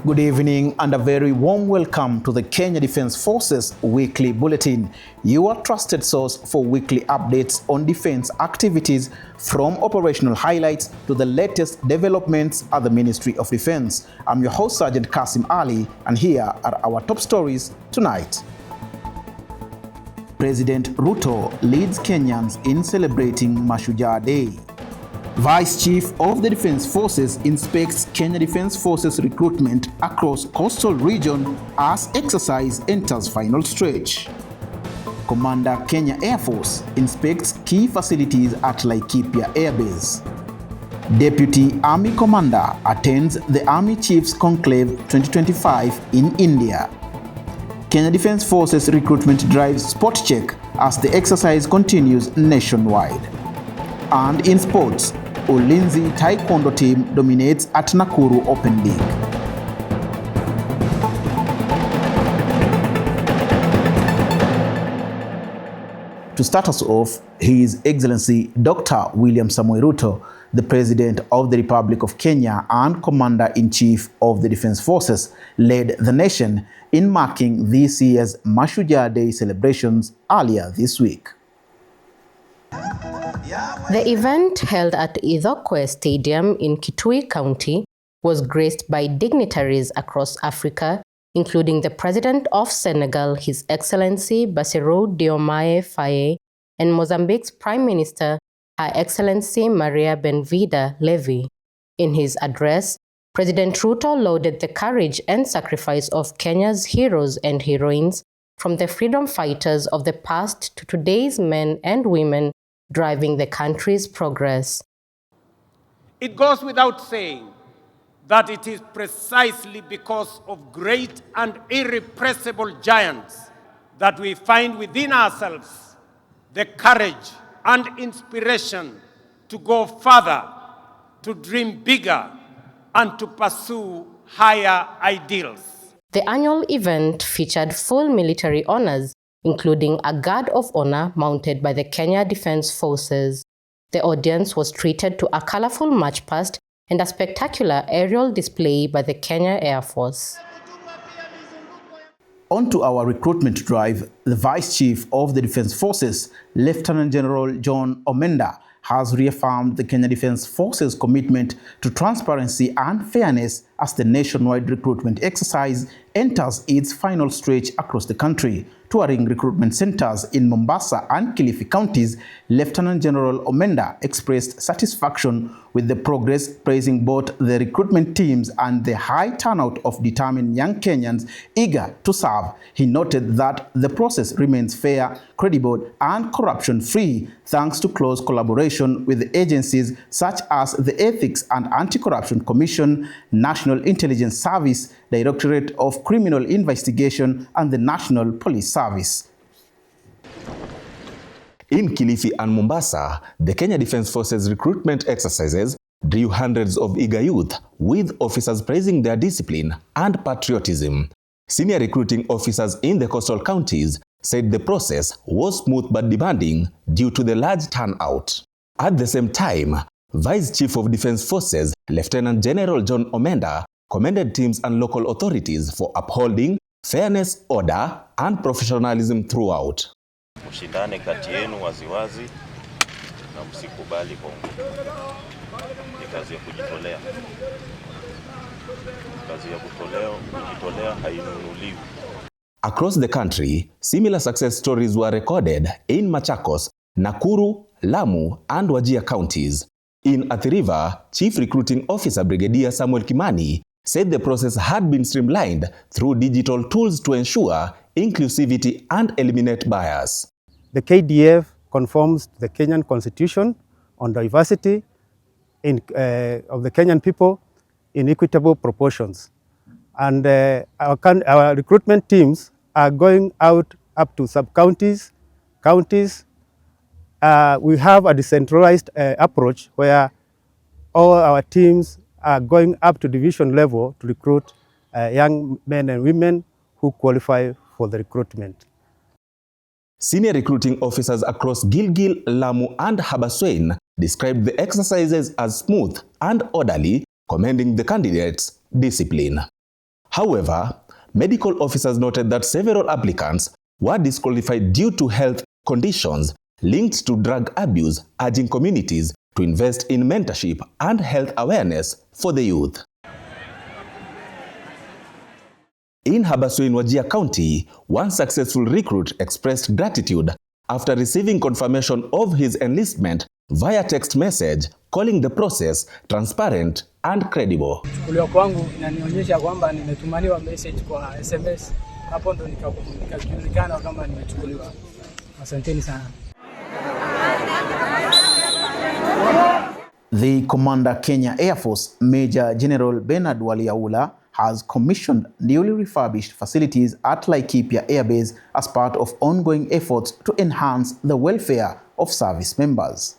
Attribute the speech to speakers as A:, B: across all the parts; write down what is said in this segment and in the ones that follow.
A: Good evening and a very warm welcome to the Kenya Defence Forces Weekly Bulletin, your trusted source for weekly updates on defence activities, from operational highlights to the latest developments at the Ministry of Defence. I'm your host, Sergeant Kasim Ali, and here are our top stories tonight. President Ruto leads Kenyans in celebrating Mashujaa Day. Vice Chief of the Defence Forces inspects Kenya Defence Forces recruitment across coastal region as exercise enters final stretch. Commander Kenya Air Force inspects key facilities at Laikipia Air Base. Deputy Army Commander attends the Army Chiefs Conclave 2025 in India. Kenya Defence Forces recruitment drives spot check as the exercise continues nationwide. And in sports, Ulinzi Taekwondo team dominates at Nakuru Open League. To start us off, His Excellency Dr. William Samoei Ruto, the President of the Republic of Kenya and Commander-in-Chief of the Defence Forces, led the nation in marking this year's Mashujaa Day celebrations earlier this week.
B: The event, held at Ithokwe Stadium in Kitui County, was graced by dignitaries across Africa, including the President of Senegal, His Excellency Bassirou Diomaye Faye, and Mozambique's Prime Minister, Her Excellency Maria Benvida Levi. In his address, President Ruto lauded the courage and sacrifice of Kenya's heroes and heroines, from the freedom fighters of the past to today's men and women driving the country's progress.
C: It goes without saying that it is precisely because of great and irrepressible giants that we find within ourselves the courage and inspiration to go further, to dream bigger, and to pursue higher ideals.
B: The annual event featured full military honors, including a Guard of Honor mounted by the Kenya Defence Forces. The audience was treated to a colorful march past and a spectacular aerial display by the Kenya Air Force.
A: On to our recruitment drive, the Vice Chief of the Defence Forces, Lieutenant General John Omenda, has reaffirmed the Kenya Defence Forces' commitment to transparency and fairness as the nationwide recruitment exercise enters its final stretch across the country. Touring recruitment centers in Mombasa and Kilifi counties, Lieutenant General Omenda expressed satisfaction with the progress, praising both the recruitment teams and the high turnout of determined young Kenyans eager to serve. He noted that the process remains fair, credible, and corruption-free, thanks to close collaboration with agencies such as the Ethics and Anti-Corruption Commission, National Intelligence Service, Directorate of Criminal Investigation, and the National Police Service.
D: In Kilifi and Mombasa, the Kenya Defence Forces recruitment exercises drew hundreds of eager youth, with officers praising their discipline and patriotism. Senior recruiting officers in the coastal counties said the process was smooth but demanding due to the large turnout. At the same time, Vice Chief of Defence Forces, Lieutenant General John Omenda, commended teams and local authorities for upholding fairness, order, and professionalism throughout.
E: Mshindane kati yenu waziwazi na msikubali hongo. Ni kazi ya kujitolea. Kazi ya kujitolea hainunuliwi.
D: Across the country, similar success stories were recorded in Machakos, Nakuru, Lamu, and Wajir counties. In Athi River, Chief Recruiting Officer Brigadier Samuel Kimani said the process had been streamlined through digital tools to ensure inclusivity and eliminate bias.
F: The KDF conforms to the Kenyan Constitution on diversity of the Kenyan people in equitable proportions. And our recruitment teams are going out up to sub-counties, counties. We have a decentralized approach where all our teams are going up to division level to recruit young men and women who qualify for the recruitment.
D: Senior recruiting officers across Gilgil, Lamu, and Habaswein described the exercises as smooth and orderly, commending the candidates' discipline. However, medical officers noted that several applicants were disqualified due to health conditions linked to drug abuse, urging communities to invest in mentorship and health awareness for the youth. In Habaswein, Wajir County, one successful recruit expressed gratitude after receiving confirmation of his enlistment via text message, calling the process transparent and credible.
G: Kuchukuliwa kwangu inanionyesha kwamba nimetumaniwa message kwa SMS. Hapo ndo nikajulikana kama nimechukuliwa. Asanteni sana.
A: The Commander Kenya Air Force Major General Bernard Waliaula has commissioned newly refurbished facilities at Laikipia Air Base as part of ongoing efforts to enhance the welfare of service members.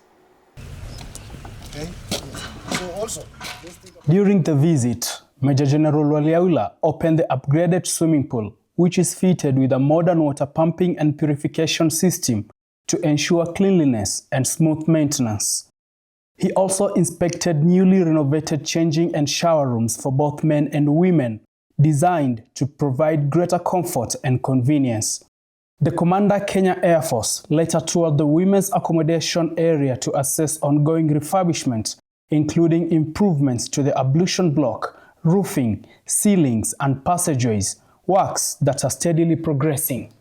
H: During the visit, Major General Waliaula opened the upgraded swimming pool, which is fitted with a modern water pumping and purification system to ensure cleanliness and smooth maintenance. He also inspected newly renovated changing and shower rooms for both men and women, designed to provide greater comfort and convenience. The Commander Kenya Air Force later toured the women's accommodation area to assess ongoing refurbishment, including improvements to the ablution block, roofing, ceilings, and passageways, works that are steadily progressing.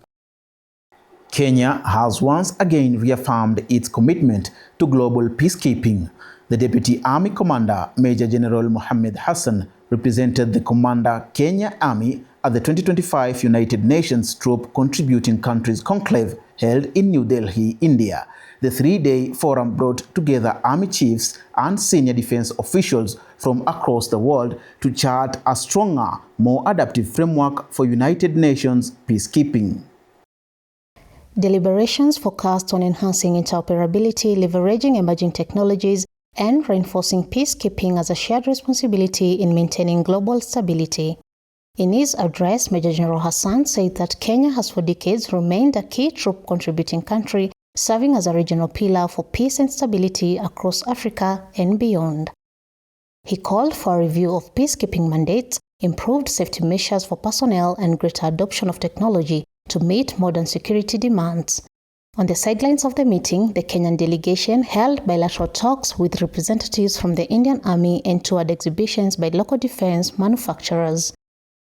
A: Kenya has once again reaffirmed its commitment to global peacekeeping. The Deputy Army Commander, Major General Mohammed Hassan, represented the Commander Kenya Army at the 2025 United Nations Troop Contributing Countries Conclave held in New Delhi, India. The three-day forum brought together army chiefs and senior defense officials from across the world to chart a stronger, more adaptive framework for United Nations peacekeeping.
I: Deliberations focused on enhancing interoperability, leveraging emerging technologies, and reinforcing peacekeeping as a shared responsibility in maintaining global stability. In his address, Major General Hassan said that Kenya has for decades remained a key troop-contributing country, serving as a regional pillar for peace and stability across Africa and beyond. He called for a review of peacekeeping mandates, improved safety measures for personnel, and greater adoption of technology to meet modern security demands. On the sidelines of the meeting, the Kenyan delegation held bilateral talks with representatives from the Indian Army and toured exhibitions by local defense manufacturers.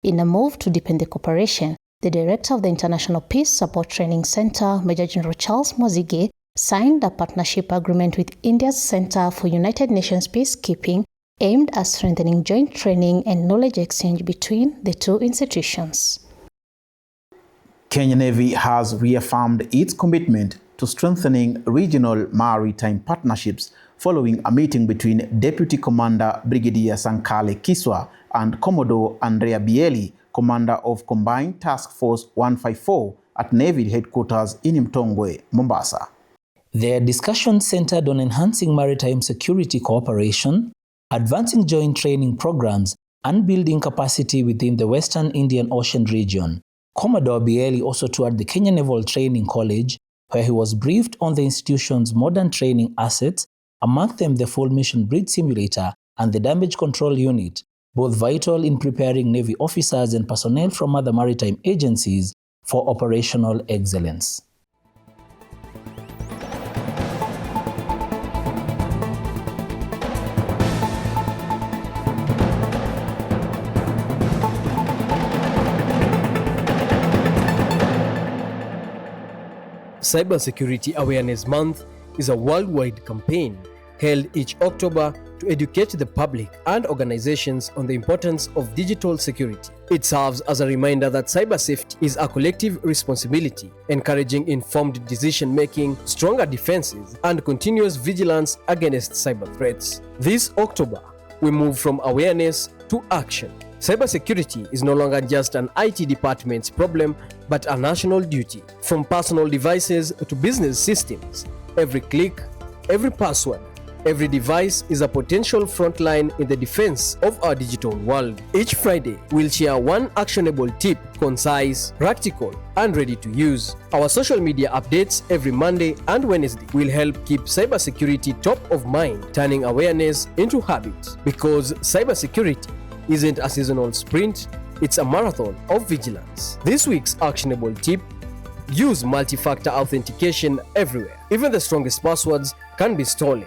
I: In a move to deepen the cooperation, the director of the International Peace Support Training Center, Major General Charles Mwazige, signed a partnership agreement with India's Center for United Nations Peacekeeping aimed at strengthening joint training and knowledge exchange between the two institutions.
A: Kenya Navy has reaffirmed its commitment to strengthening regional maritime partnerships following a meeting between Deputy Commander Brigadier Sankale Kiswa and Commodore Andrea Bieli, Commander of Combined Task Force 154 at Navy headquarters in Mtongwe, Mombasa.
J: Their discussion centered on enhancing maritime security cooperation, advancing joint training programs, and building capacity within the Western Indian Ocean region. Commodore Bieli also toured the Kenya Naval Training College, where he was briefed on the institution's modern training assets, among them the full mission bridge simulator and the damage control unit, both vital in preparing Navy officers and personnel from other maritime agencies for operational excellence.
K: Cybersecurity Awareness Month is a worldwide campaign held each October to educate the public and organizations on the importance of digital security. It serves as a reminder that cyber safety is a collective responsibility, encouraging informed decision-making, stronger defenses, and continuous vigilance against cyber threats. This October, we move from awareness to action. Cybersecurity is no longer just an IT department's problem, but a national duty. From personal devices to business systems, every click, every password, every device is a potential frontline in the defense of our digital world. Each Friday, we'll share one actionable tip, concise, practical, and ready to use. Our social media updates every Monday and Wednesday will help keep cybersecurity top of mind, turning awareness into habit. Because cybersecurity isn't a seasonal sprint, It's a marathon of vigilance. This week's actionable tip: use multi-factor authentication everywhere. Even the strongest passwords can be stolen.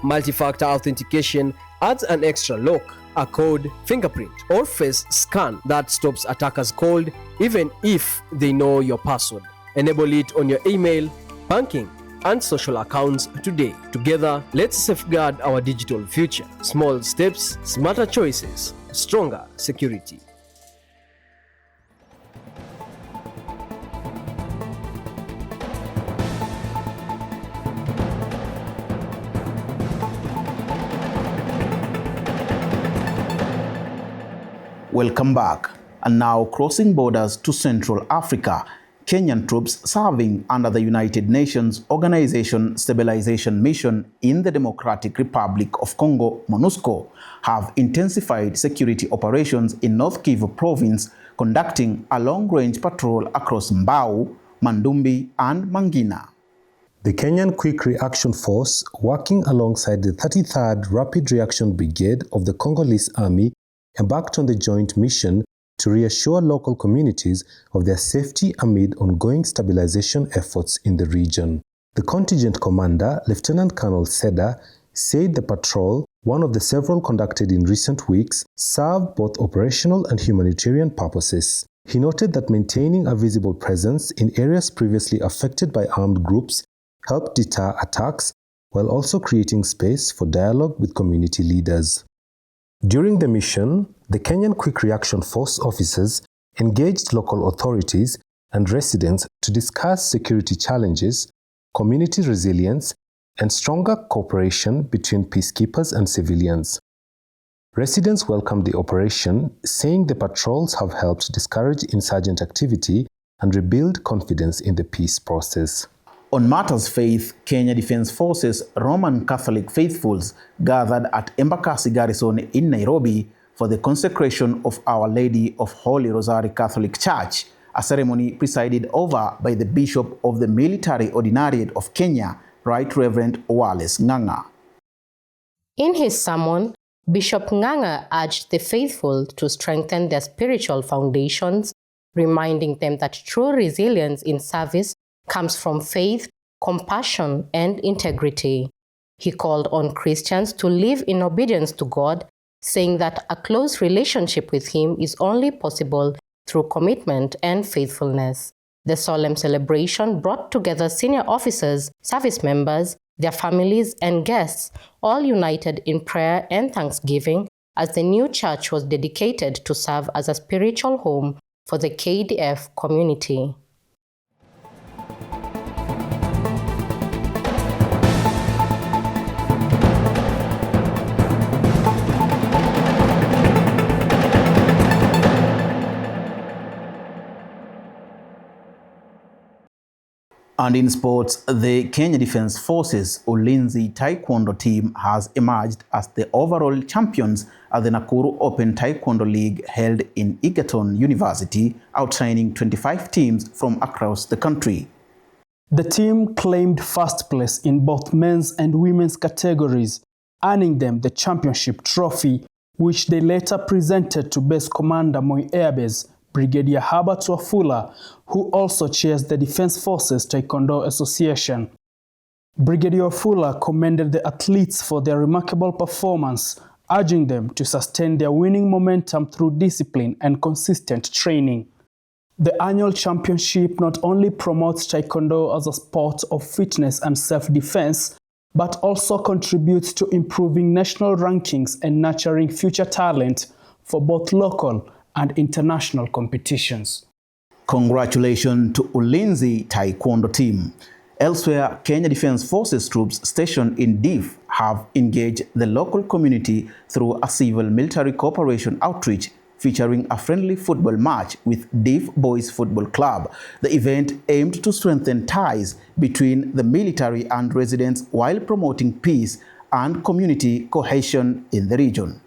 K: Multi-factor authentication adds an extra lock, a code, fingerprint, or face scan that stops attackers cold even if they know your password. Enable it on your email, banking, and social accounts today. Together, let's safeguard our digital future. Small steps, smarter choices, stronger security.
A: Welcome back. And now crossing borders to Central Africa, Kenyan troops serving under the United Nations Organization Stabilization Mission in the Democratic Republic of Congo, MONUSCO, have intensified security operations in North Kivu province, conducting a long-range patrol across Mbau, Mandumbi, and Mangina.
L: The Kenyan Quick Reaction Force, working alongside the 33rd Rapid Reaction Brigade of the Congolese Army, embarked on the joint mission to reassure local communities of their safety amid ongoing stabilization efforts in the region. The contingent commander, Lieutenant Colonel Seda, said the patrol, one of the several conducted in recent weeks, served both operational and humanitarian purposes. He noted that maintaining a visible presence in areas previously affected by armed groups helped deter attacks, while also creating space for dialogue with community leaders. During the mission, the Kenyan Quick Reaction Force officers engaged local authorities and residents to discuss security challenges, community resilience, and stronger cooperation between peacekeepers and civilians. Residents welcomed the operation, saying the patrols have helped discourage insurgent activity and rebuild confidence in the peace process.
A: On matters faith, Kenya Defence Forces Roman Catholic faithfuls gathered at Embakasi Garrison in Nairobi for the consecration of Our Lady of Holy Rosary Catholic Church, a ceremony presided over by the Bishop of the Military Ordinariate of Kenya, Right Reverend Wallace Ng'ang'a.
B: In his sermon, Bishop Ng'ang'a urged the faithful to strengthen their spiritual foundations, reminding them that true resilience in service comes from faith, compassion, and integrity. He called on Christians to live in obedience to God, saying that a close relationship with Him is only possible through commitment and faithfulness. The solemn celebration brought together senior officers, service members, their families, and guests, all united in prayer and thanksgiving as the new church was dedicated to serve as a spiritual home for the KDF community.
A: And in sports, the Kenya Defence Forces Ulinzi Taekwondo team has emerged as the overall champions at the Nakuru Open Taekwondo League held in Egerton University, outshining 25 teams from across the country.
H: The team claimed first place in both men's and women's categories, earning them the championship trophy, which they later presented to Base Commander Moi Air Base, Brigadier Herbert Wafula, who also chairs the Defence Forces Taekwondo Association. Brigadier Wafula commended the athletes for their remarkable performance, urging them to sustain their winning momentum through discipline and consistent training. The annual championship not only promotes Taekwondo as a sport of fitness and self-defense, but also contributes to improving national rankings and nurturing future talent for both local and international competitions.
A: Congratulations to Ulinzi Taekwondo team. Elsewhere, Kenya Defence Forces troops stationed in DIF have engaged the local community through a civil-military cooperation outreach featuring a friendly football match with DIF Boys Football Club. The event aimed to strengthen ties between the military and residents while promoting peace and community cohesion in the region.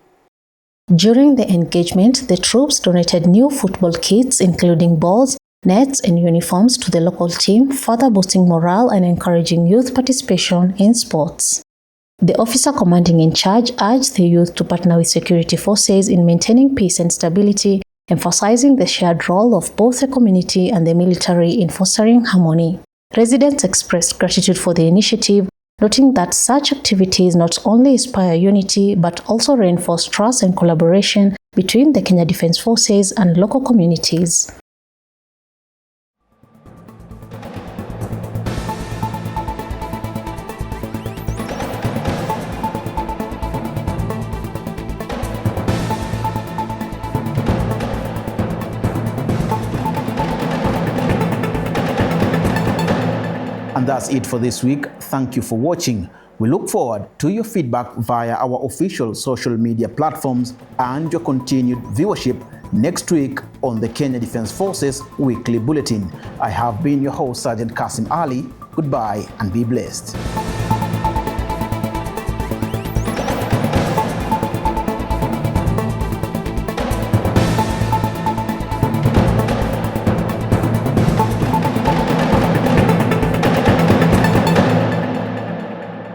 I: During the engagement, the troops donated new football kits, including balls, nets, and uniforms to the local team, further boosting morale and encouraging youth participation in sports. The officer commanding in charge urged the youth to partner with security forces in maintaining peace and stability emphasizing the shared role of both the community and the military in fostering harmony. Residents expressed gratitude for the initiative, noting that such activities not only inspire unity but also reinforce trust and collaboration between the Kenya Defence Forces and local communities.
A: And that's it for this week. Thank you for watching. We look forward to your feedback via our official social media platforms and your continued viewership next week on the Kenya Defence Forces Weekly Bulletin. I have been your host, Sergeant Kasim Ali. Goodbye and be blessed.